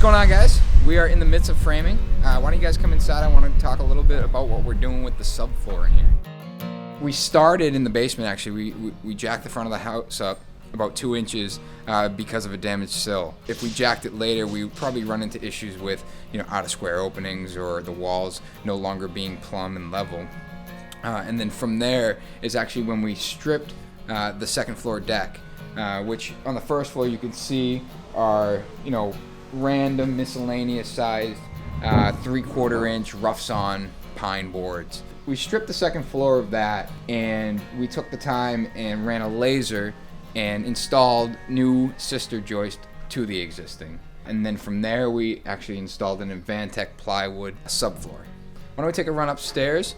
going on, guys? We are in the midst of framing. Why don't you guys come inside? I want to talk a little bit about what we're doing with the subfloor in here. We started in the basement, actually. We jacked the front of the house up about 2 inches because of a damaged sill. If we jacked it later, we would probably run into issues with, out of square openings or the walls no longer being plumb and level. And then from there is actually when we stripped the second floor deck, which on the first floor you can see are, random miscellaneous sized 3/4 inch rough sawn pine boards. We stripped the second floor of that, and we took the time and ran a laser and installed new sister joist to the existing. And then from there we actually installed an Advantech plywood subfloor. Why don't we take a run upstairs?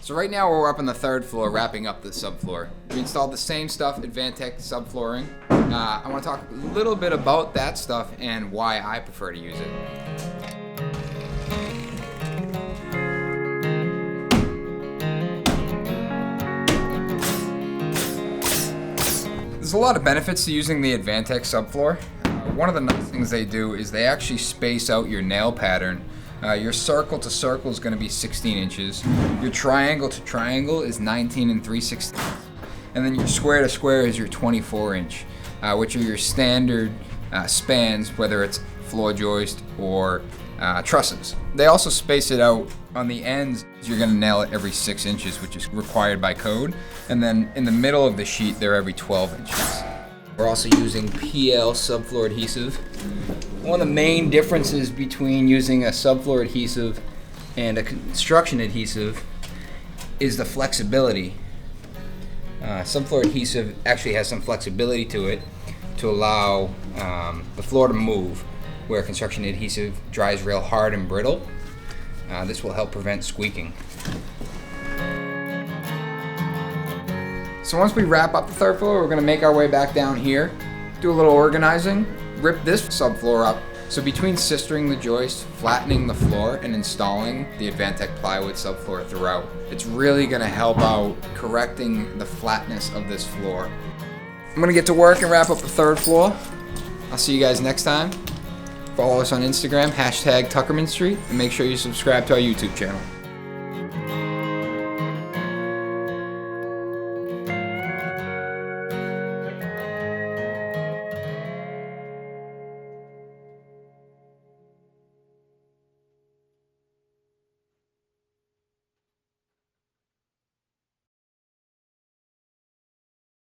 So right now we're up on the 3rd floor wrapping up the subfloor. We installed the same stuff, Advantech subflooring. I want to talk a little bit about that stuff and why I prefer to use it. There's a lot of benefits to using the Advantech subfloor. One of the nice things they do is they actually space out your nail pattern. Your circle to circle is going to be 16 inches. Your triangle to triangle is 19 3/16. And then your square to square is your 24 inch, which are your standard spans, whether it's floor joist or trusses. They also space it out on the ends. You're going to nail it every 6 inches, which is required by code. And then in the middle of the sheet, they're every 12 inches. We're also using PL subfloor adhesive. One of the main differences between using a subfloor adhesive and a construction adhesive is the flexibility. Subfloor adhesive actually has some flexibility to it to allow the floor to move, where construction adhesive dries real hard and brittle. This will help prevent squeaking. So once we wrap up the 3rd floor, we're going to make our way back down here, do a little organizing, rip this subfloor up. So between sistering the joist, flattening the floor, and installing the Advantech plywood subfloor throughout, it's really going to help out correcting the flatness of this floor. I'm going to get to work and wrap up the 3rd floor. I'll see you guys next time. Follow us on Instagram, #Tuckerman Street, and make sure you subscribe to our YouTube channel.